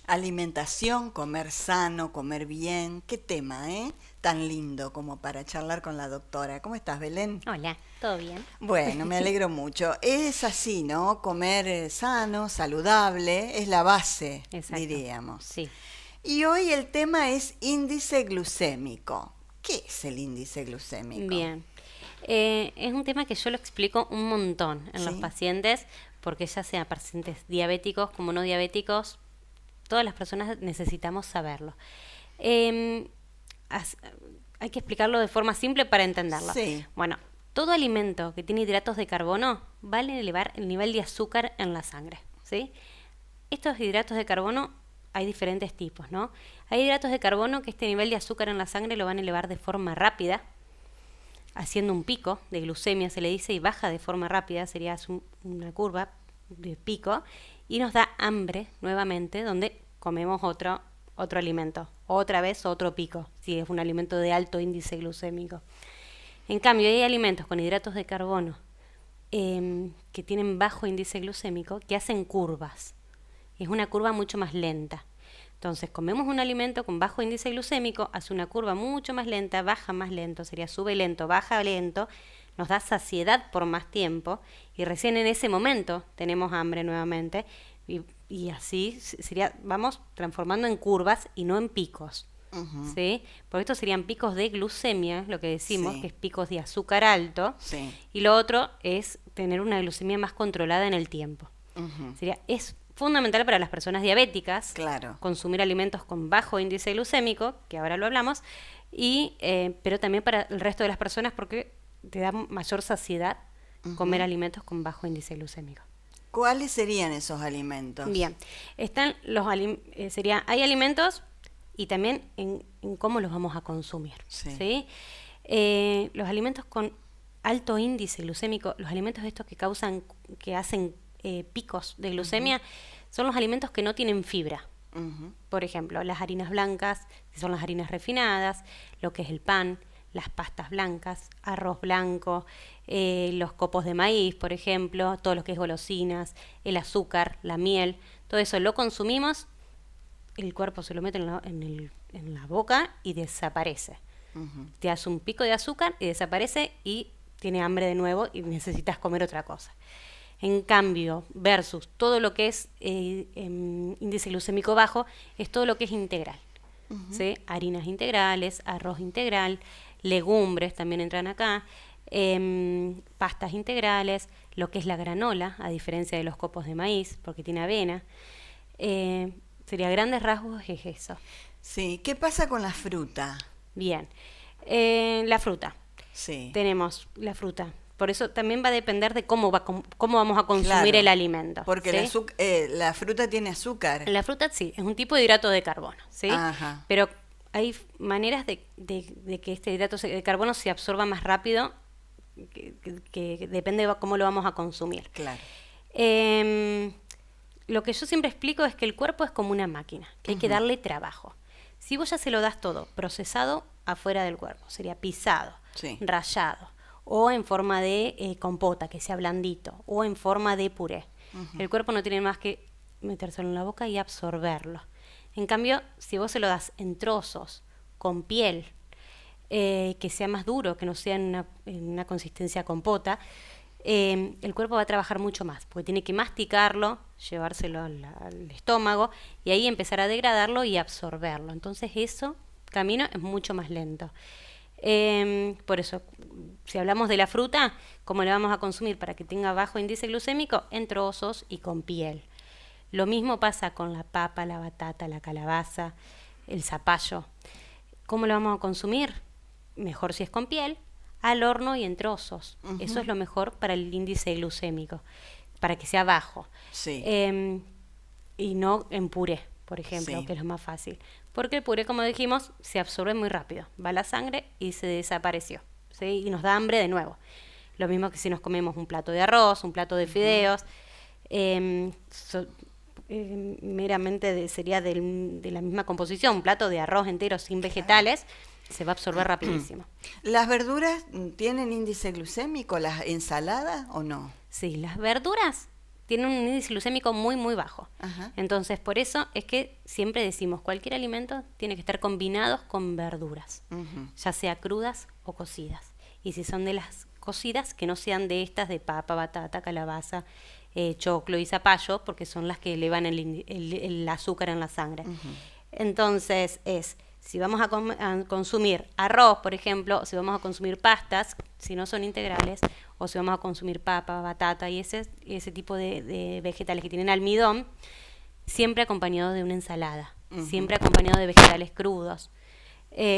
Alimentación, comer sano, comer bien. Qué tema, ¿eh? Tan lindo como para charlar con la doctora. ¿Cómo estás, Belén? Hola, ¿todo bien? Bueno, me alegro mucho. Es así, ¿no? Comer sano, saludable, es la base, Exacto, diríamos. sí. Y hoy el tema es índice glucémico. ¿Qué es el índice glucémico? Bien. Es un tema que yo lo explico un montón en los ¿Sí? pacientes, porque ya sea pacientes diabéticos como no diabéticos, todas las personas necesitamos saberlo. Eh, as- Hay que explicarlo de forma simple para entenderlo. Sí. Bueno, todo alimento que tiene hidratos de carbono va a elevar el nivel de azúcar en la sangre, ¿sí? Estos hidratos de carbono hay diferentes tipos, ¿no? Hay hidratos de carbono que este nivel de azúcar en la sangre lo van a elevar de forma rápida, haciendo un pico de glucemia, se le dice, y baja de forma rápida, sería una curva de pico, y nos da hambre nuevamente, donde comemos otro alimento, otra vez otro pico, si es un alimento de alto índice glucémico. En cambio, hay alimentos con hidratos de carbono que tienen bajo índice glucémico que hacen curvas. Es una curva mucho más lenta. Entonces, comemos un alimento con bajo índice glucémico, hace una curva mucho más lenta, baja más lento, sería sube lento, baja lento, nos da saciedad por más tiempo y recién en ese momento tenemos hambre nuevamente y así sería, vamos transformando en curvas y no en picos. Ujú. ¿Sí? Porque estos serían picos de glucemia, lo que decimos, que Sí, es picos de azúcar alto, sí. y lo otro es tener una glucemia más controlada en el tiempo. Ujú. Es fundamental para las personas diabéticas Claro. consumir alimentos con bajo índice glucémico, que ahora lo hablamos, pero también para el resto de las personas porque te da mayor saciedad comer Ujú. alimentos con bajo índice glucémico. ¿Cuáles serían esos alimentos? Bien, hay alimentos y también en cómo los vamos a consumir, Sí. ¿sí? Los alimentos con alto índice glucémico, los alimentos estos que hacen picos de Ujú. glucemia, son los alimentos que no tienen fibra. Ujú. Por ejemplo, las harinas blancas, que son las harinas refinadas, lo que es el pan, las pastas blancas, arroz blanco, los copos de maíz, por ejemplo, todo lo que es golosinas, el azúcar, la miel, todo eso lo consumimos, el cuerpo se lo mete en la boca y desaparece. Ujú. Te hace un pico de azúcar y desaparece y tiene hambre de nuevo y necesitas comer otra cosa. En cambio, versus todo lo que es índice glucémico bajo, es todo lo que es integral. Ujú. ¿Sí? Harinas integrales, arroz integral, legumbres también entran acá, pastas integrales, lo que es la granola, a diferencia de los copos de maíz, porque tiene avena. Eh, Sería grandes rasgos es eso. Sí, ¿qué pasa con la fruta? Bien. La fruta. Sí, Tenemos la fruta. Por eso también va a depender de cómo vamos a consumir el claro, alimento, porque ¿sí? la fruta tiene azúcar. La fruta sí, es un tipo de hidrato de carbono, ¿sí? Ajá, Pero hay maneras de que este de carbono se absorba más rápido, que depende de cómo lo vamos a consumir. claro. Em, lo que yo siempre explico es que el cuerpo es como una máquina, que hay que Ujú. darle trabajo. Si vos ya se lo das todo procesado afuera del cuerpo, sería pisado, Sí. rallado, o en forma de compota, que sea blandito, o en forma de puré. Ujú. El cuerpo no tiene más que metérselo en la boca y absorberlo. En cambio, si vos se lo das en trozos, con piel, que sea más duro, que no sea en una consistencia compota, el cuerpo va a trabajar mucho más, porque tiene que masticarlo, llevárselo al estómago y ahí empezar a degradarlo y absorberlo. Entonces eso, camino, es mucho más lento. Por eso, si hablamos de la fruta, ¿cómo la vamos a consumir para que tenga bajo índice glucémico? En trozos y con piel. Lo mismo pasa con la papa, la batata, la calabaza, el zapallo. ¿Cómo lo vamos a consumir? Mejor si es con piel, al horno y en trozos. Eso es Ujú. lo mejor para el índice glucémico, para que sea bajo. Sí, Eh, y no en puré, por ejemplo, sí. que es lo más fácil. Porque el puré, como dijimos, se absorbe muy rápido. Va a la sangre y se desapareció. ¿Sí? Y nos da hambre de nuevo. Lo mismo que si nos comemos un plato de arroz, un plato de Ujú. fideos. eh, so- Meramente sería de la misma composición, un plato de arroz entero sin Claro. vegetales, se va a absorber rapidísimo. ¿Las verduras tienen índice glucémico, las ensaladas o no? Sí, las verduras tienen un índice glucémico muy, muy bajo. Ajá. Entonces, por eso es que siempre decimos, cualquier alimento tiene que estar combinados con verduras, ya sea crudas o cocidas. Y si son de las cocidas, que no sean de estas de papa, batata, calabaza, choclo y zapallo, porque son las que elevan el azúcar en la sangre. Entonces, si vamos a consumir arroz, por ejemplo, si vamos a consumir pastas, si no son integrales, o si vamos a consumir papa, batata y ese tipo de vegetales que tienen almidón, siempre acompañado de una ensalada, siempre acompañado de vegetales crudos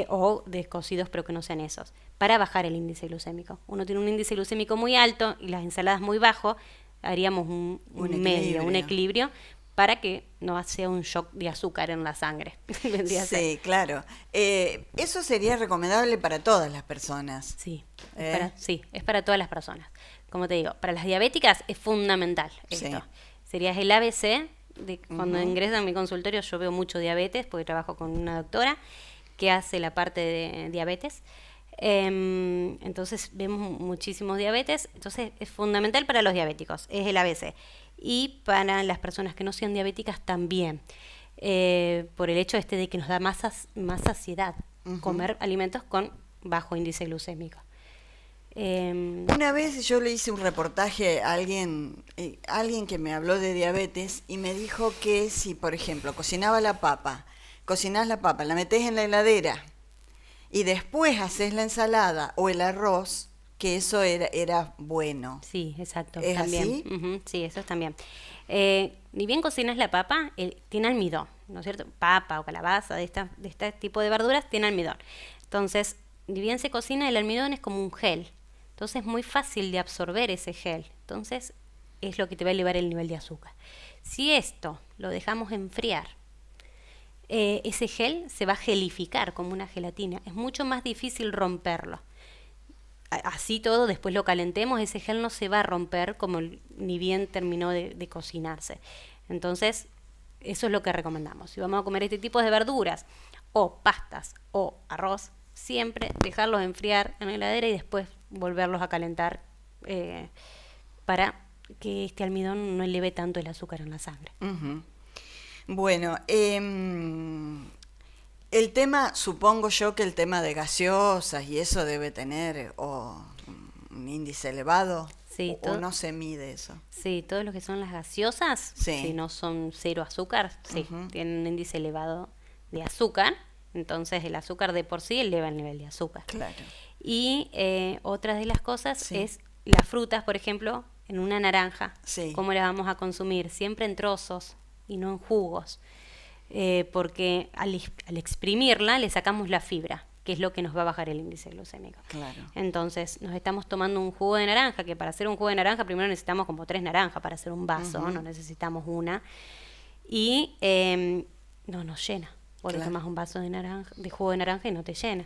o de cocidos, pero que no sean esos, para bajar el índice glucémico. Uno tiene un índice glucémico muy alto y las ensaladas muy bajo, haríamos un medio, un equilibrio, para que no sea un shock de azúcar en la sangre. Sí, claro. Eso sería recomendable para todas las personas. Sí, es para todas las personas. Como te digo, para las diabéticas es fundamental esto. Sí. Sería el ABC. Cuando ingresan a mi consultorio yo veo mucho diabetes, porque trabajo con una doctora que hace la parte de diabetes. Entonces vemos muchísimos diabetes. Entonces es fundamental para los diabéticos, es el ABC. Y para las personas que no sean diabéticas también, por el hecho de que nos da más saciedad comer alimentos con bajo índice glucémico. Una vez yo le hice un reportaje a alguien que me habló de diabetes y me dijo que si, por ejemplo, cocinás la papa, la metés en la heladera y después haces la ensalada o el arroz, que eso era bueno. Sí, exacto. ¿Es también. así? Sí, eso también. Ni bien cocinas la papa, tiene almidón, ¿no es cierto? Papa o calabaza, de este tipo de verduras, tiene almidón. Entonces, ni bien se cocina, el almidón es como un gel. Entonces, es muy fácil de absorber ese gel. Entonces, es lo que te va a elevar el nivel de azúcar. Si esto lo dejamos enfriar, ese gel se va a gelificar como una gelatina. Es mucho más difícil romperlo. Así todo, después lo calentemos, ese gel no se va a romper como ni bien terminó de cocinarse. Entonces, eso es lo que recomendamos. Si vamos a comer este tipo de verduras, o pastas, o arroz, siempre dejarlos enfriar en la heladera y después volverlos a calentar para que este almidón no eleve tanto el azúcar en la sangre. Bueno, el tema, supongo yo que el tema de gaseosas y eso debe tener un índice elevado, sí, o no se mide eso. Sí, todo lo que son las gaseosas, si no son cero azúcar, tienen un índice elevado de azúcar, entonces el azúcar de por sí eleva el nivel de azúcar. Claro. Y otra de las cosas es las frutas, por ejemplo, en una naranja, ¿cómo las vamos a consumir? Siempre en trozos y no en jugos. Porque al exprimirla le sacamos la fibra, que es lo que nos va a bajar el índice glucémico. Claro. Entonces nos estamos tomando un jugo de naranja, que para hacer un jugo de naranja primero necesitamos como 3 naranjas para hacer un vaso, no necesitamos una, y no nos llena. Vos le tomás un vaso de jugo de naranja y no te llena.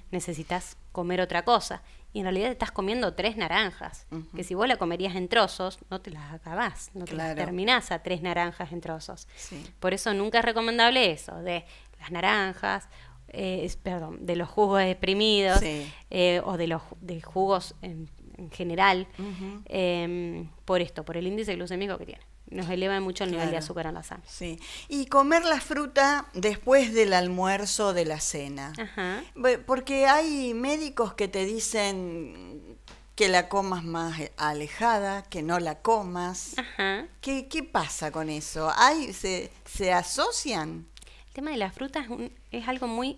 Necesitas comer otra cosa. Y en realidad estás comiendo 3 naranjas, que si vos la comerías en trozos, no te las acabás, no te las terminás a 3 naranjas en trozos. Sí. Por eso nunca es recomendable eso, de las naranjas, de los jugos exprimidos, o de jugos en general, por el índice glucémico que tiene. Nos eleva mucho el nivel de azúcar en la sangre. Sí. Y comer la fruta después del almuerzo o de la cena. Porque hay médicos que te dicen que la comas más alejada, que no la comas. ¿Qué pasa con eso? ¿Se asocian? El tema de las frutas es algo muy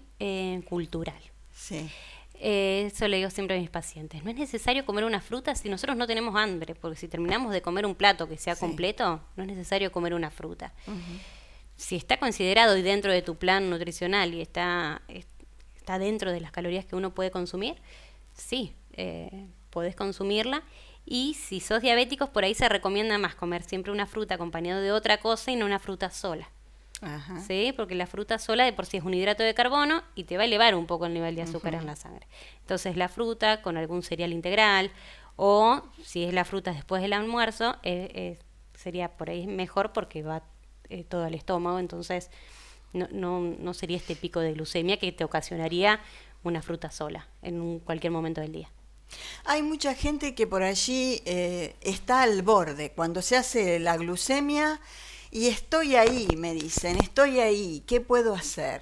cultural. Sí. Eso le digo siempre a mis pacientes. No es necesario comer una fruta si nosotros no tenemos hambre, porque si terminamos de comer un plato que sea completo, no es necesario comer una fruta. Si está considerado y dentro de tu plan nutricional y está dentro de las calorías que uno puede consumir, sí, podés consumirla. Y si sos diabéticos, por ahí se recomienda más comer siempre una fruta acompañado de otra cosa y no una fruta sola. ¿Sí? Porque la fruta sola de por sí es un hidrato de carbono y te va a elevar un poco el nivel de azúcar en la sangre. Entonces la fruta con algún cereal integral, o si es la fruta después del almuerzo, sería por ahí mejor porque va todo al estómago, entonces no sería este pico de glucemia que te ocasionaría una fruta sola en cualquier momento del día. Hay mucha gente que por allí está al borde, cuando se hace la glucemia, y estoy ahí, me dicen, estoy ahí, ¿qué puedo hacer?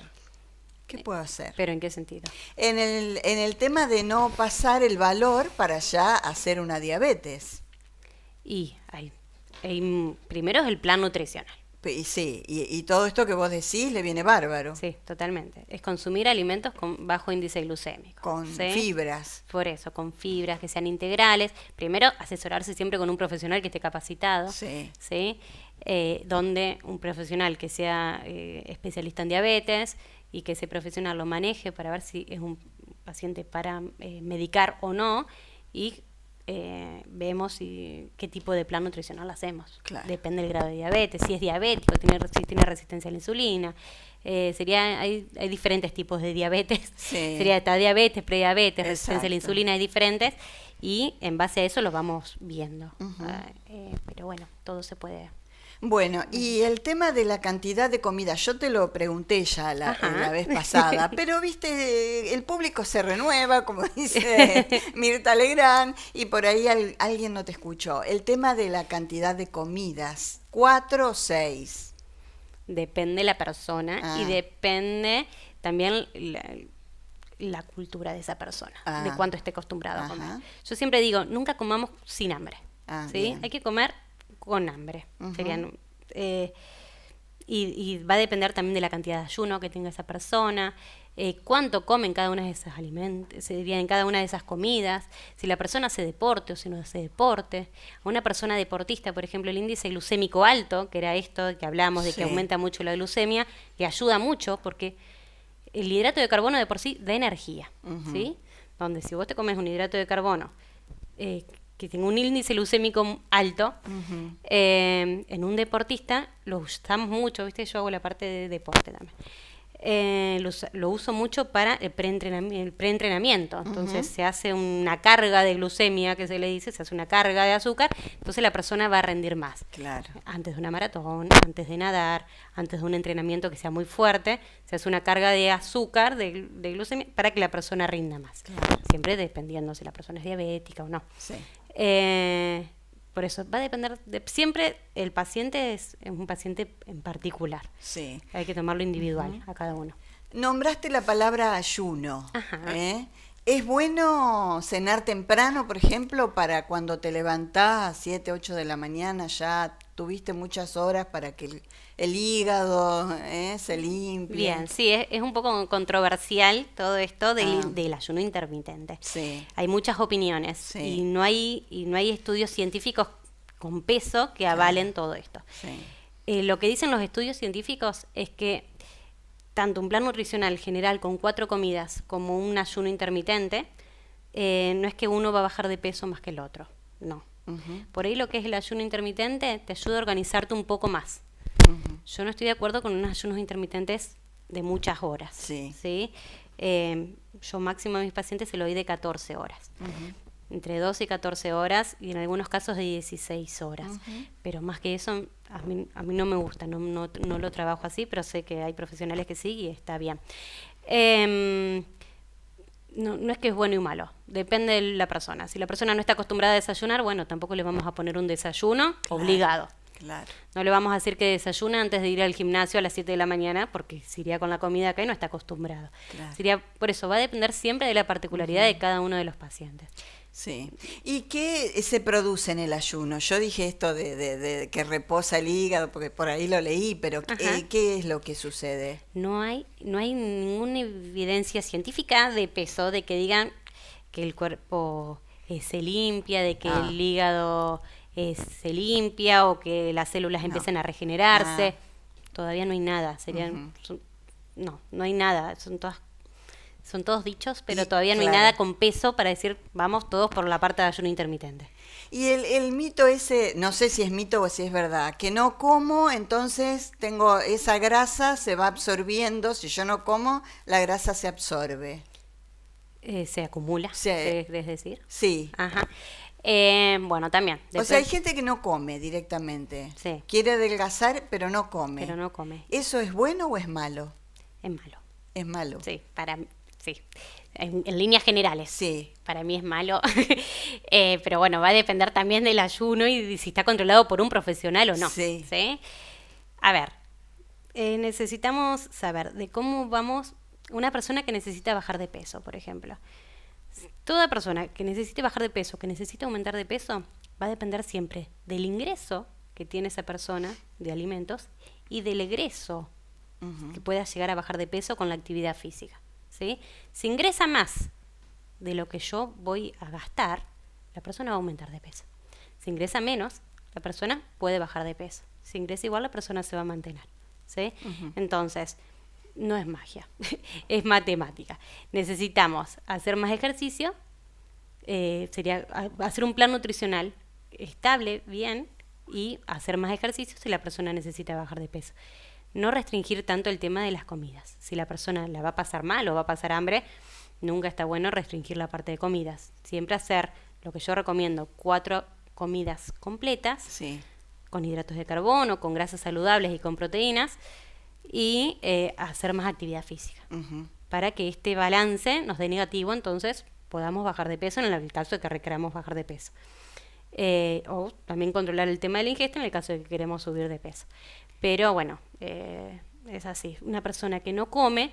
¿Qué puedo hacer? ¿Pero en qué sentido? En el tema de no pasar el valor para ya hacer una diabetes. Y primero es el plan nutricional. Y sí, y todo esto que vos decís le viene bárbaro. Sí, totalmente. Es consumir alimentos con bajo índice glucémico. Con ¿sí? fibras. Por eso, con fibras que sean integrales. Primero, asesorarse siempre con un profesional que esté capacitado. Sí. ¿sí? Donde un profesional que sea especialista en diabetes y que ese profesional lo maneje para ver si es un paciente para medicar o no, y vemos qué tipo de plan nutricional hacemos. Claro. Depende del grado de diabetes, si es diabético, si tiene resistencia a la insulina. Hay diferentes tipos de diabetes. Sí. Sería esta diabetes, prediabetes, resistencia a la Exacto. insulina, hay diferentes. Y en base a eso lo vamos viendo. Ujú. Pero bueno, todo se puede. Bueno, y el tema de la cantidad de comida, yo te lo pregunté ya la vez pasada, pero viste, el público se renueva, como dice Mirta Legrand, y por ahí alguien no te escuchó. El tema de la cantidad de comidas, 4 o 6. Depende la persona y depende también la cultura de esa persona, de cuánto esté acostumbrado a comer. Yo siempre digo, nunca comamos sin hambre. ¿sí? Bien. Hay que comer con hambre. Uh-huh. Y va a depender también de la cantidad de ayuno que tenga esa persona, cuánto come en cada una de esas alimentos, en cada una de esas comidas, si la persona hace deporte o si no hace deporte. A una persona deportista, por ejemplo, el índice glucémico alto, que era esto que hablamos de que aumenta mucho la glucemia, que ayuda mucho porque el hidrato de carbono de por sí da energía, Uh-huh. ¿sí? Donde si vos te comes un hidrato de carbono que tenga un índice glucémico alto, Uh-huh. En un deportista lo usamos mucho, ¿viste? Yo hago la parte de deporte también. Lo uso mucho para el preentrenamiento. Entonces se hace una carga de glucemia, que se le dice, se hace una carga de azúcar, entonces la persona va a rendir más. Claro. Antes de una maratón, antes de nadar, antes de un entrenamiento que sea muy fuerte, se hace una carga de azúcar, de glucemia, para que la persona rinda más. Claro. Siempre dependiendo si la persona es diabética o no. Sí. Por eso va a depender siempre el paciente es un paciente en particular. Sí. Hay que tomarlo individual a cada uno. Nombraste la palabra ayuno. Ajá. ¿Es bueno cenar temprano, por ejemplo, para cuando te levantás a 7, 8 de la mañana ya tuviste muchas horas para que el hígado se limpie? Bien, sí, es un poco controversial todo esto del ayuno intermitente. Sí. Hay muchas opiniones Sí. y no hay estudios científicos con peso que avalen todo esto. Sí. Lo que dicen los estudios científicos es que tanto un plan nutricional general con 4 comidas como un ayuno intermitente, no es que uno va a bajar de peso más que el otro, no. Uh-huh. Por ahí lo que es el ayuno intermitente te ayuda a organizarte un poco más. Uh-huh. Yo no estoy de acuerdo con unos ayunos intermitentes de muchas horas. Sí. ¿sí? Yo máximo a mis pacientes se lo doy de 14 horas. Uh-huh. Entre 12 y 14 horas y en algunos casos de 16 horas. Uh-huh. Pero más que eso, a mí no me gusta, no lo trabajo así, pero sé que hay profesionales que sí y está bien. No es que es bueno y malo, depende de la persona. Si la persona no está acostumbrada a desayunar, bueno, tampoco le vamos a poner un desayuno obligado. Claro. No le vamos a decir que desayune antes de ir al gimnasio a las 7 de la mañana, porque se iría con la comida acá y no está acostumbrado. Claro. Por eso, va a depender siempre de la particularidad de cada uno de los pacientes. Sí. ¿Y qué se produce en el ayuno? Yo dije esto de que reposa el hígado, porque por ahí lo leí, pero ¿qué es lo que sucede? No hay ninguna evidencia científica de peso, de que digan que el cuerpo se limpia, de que el hígado se limpia o que las células empiezan a regenerarse. Todavía no hay nada. No hay nada. Son todos dichos, pero todavía no hay nada con peso para decir vamos todos por la parte de ayuno intermitente. Y el mito ese, no sé si es mito o si es verdad, que no como, entonces tengo esa grasa, se va absorbiendo, si yo no como, la grasa se absorbe. Se acumula, ¿querés decir? Sí. Ajá. Bueno, también. O sea, hay gente que no come directamente. Sí. Quiere adelgazar, pero no come. Pero no come. ¿Eso es bueno o es malo? Es malo. Es malo. Sí, para sí. En líneas generales. Sí. Para mí es malo. Pero bueno, va a depender también del ayuno y si está controlado por un profesional o no. Sí. ¿Sí? A ver, necesitamos saber de cómo vamos. Una persona que necesita bajar de peso, por ejemplo. Toda persona que necesite bajar de peso, que necesite aumentar de peso, va a depender siempre del ingreso que tiene esa persona de alimentos y del egreso que pueda llegar a bajar de peso con la actividad física. ¿Sí? Si ingresa más de lo que yo voy a gastar, la persona va a aumentar de peso. Si ingresa menos, la persona puede bajar de peso. Si ingresa igual, la persona se va a mantener. ¿Sí? Entonces, no es magia, es matemática. Necesitamos hacer más ejercicio, sería hacer un plan nutricional estable, bien, y hacer más ejercicio si la persona necesita bajar de peso. No restringir tanto el tema de las comidas. Si la persona la va a pasar mal o va a pasar hambre, nunca está bueno restringir la parte de comidas. Siempre hacer lo que yo recomiendo, 4 comidas completas, Sí. con hidratos de carbono, con grasas saludables y con proteínas, y hacer más actividad física. Para que este balance nos dé negativo, entonces podamos bajar de peso en el caso de que requeramos bajar de peso. O también controlar el tema de la ingesta en el caso de que queremos subir de peso. Pero bueno, es así. Una persona que no come,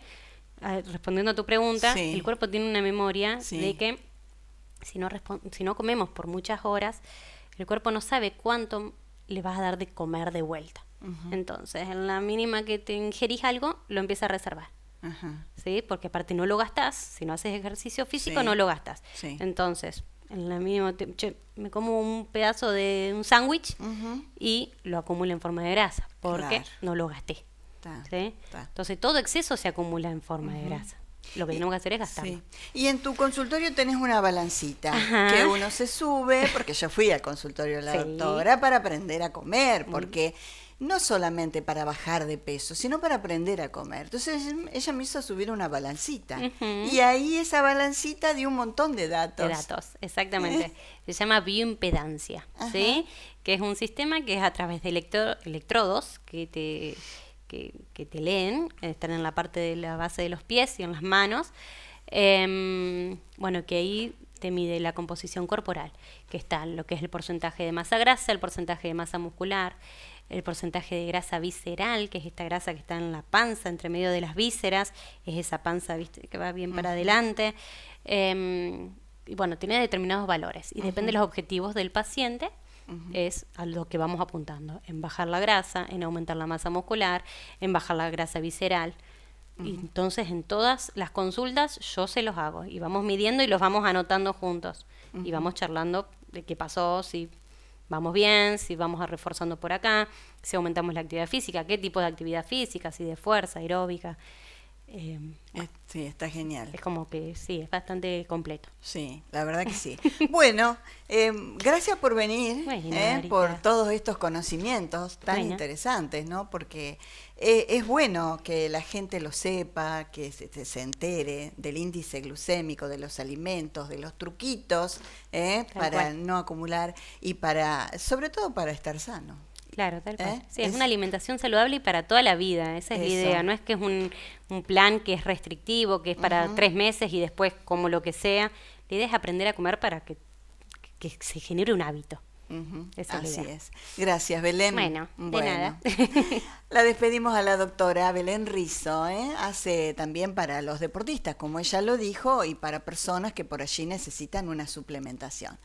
respondiendo a tu pregunta, Sí. el cuerpo tiene una memoria Sí. de que si no comemos por muchas horas, el cuerpo no sabe cuánto le vas a dar de comer de vuelta. Entonces, en la mínima que te ingerís algo, lo empieza a reservar. Ajá. ¿Sí? Porque aparte no lo gastás, si no haces ejercicio físico Sí. no lo gastas. Sí. Entonces, en la mínima, me como un pedazo de un sándwich y lo acumulo en forma de grasa, porque Claro. no lo gasté. Está, ¿Sí? está. Entonces, todo exceso se acumula en forma de grasa. Lo que tenemos que hacer es gastarlo. Sí. Y en tu consultorio tenés una balancita Ajá. que uno se sube, porque yo fui al consultorio de la Sí. doctora para aprender a comer, porque no solamente para bajar de peso, sino para aprender a comer. Entonces ella me hizo subir una balancita. Y ahí esa balancita dio un montón de datos. De datos, exactamente. Se llama bioimpedancia, ¿sí? Que es un sistema que es a través de electrodos que te leen, están en la parte de la base de los pies y en las manos. Bueno, que ahí te mide la composición corporal, que está lo que es el porcentaje de masa grasa, el porcentaje de masa muscular, el porcentaje de grasa visceral, que es esta grasa que está en la panza, entre medio de las vísceras, es esa panza, ¿viste?, que va bien para adelante. Y bueno, tiene determinados valores y depende de los objetivos del paciente. Es a lo que vamos apuntando, en bajar la grasa, en aumentar la masa muscular, en bajar la grasa visceral. Y entonces en todas las consultas yo se los hago y vamos midiendo y los vamos anotando juntos y vamos charlando de qué pasó, si vamos bien, si vamos a reforzando por acá, si aumentamos la actividad física, qué tipo de actividad física, si de fuerza, aeróbica. Sí, está genial. Es como que sí, es bastante completo. Sí, la verdad que sí. Bueno, gracias por venir, Bueno, por Marita. todos estos conocimientos tan Bueno. interesantes, ¿no? Porque es bueno que la gente lo sepa, que se entere del índice glucémico, de los alimentos, de los truquitos, para cual. no acumular y sobre todo para estar sano. Claro, tal cual. Sí, Es- es una alimentación saludable y para toda la vida, esa es la Eso. idea. No es que es un plan que es restrictivo, que es para 3 meses y después como lo que sea. La idea es aprender a comer para que se genere un hábito. Esa es la Así idea. es. Gracias, Belén. Bueno, de nada. La despedimos a la doctora Belén Rizo. Hace también para los deportistas, como ella lo dijo, y para personas que por allí necesitan una suplementación.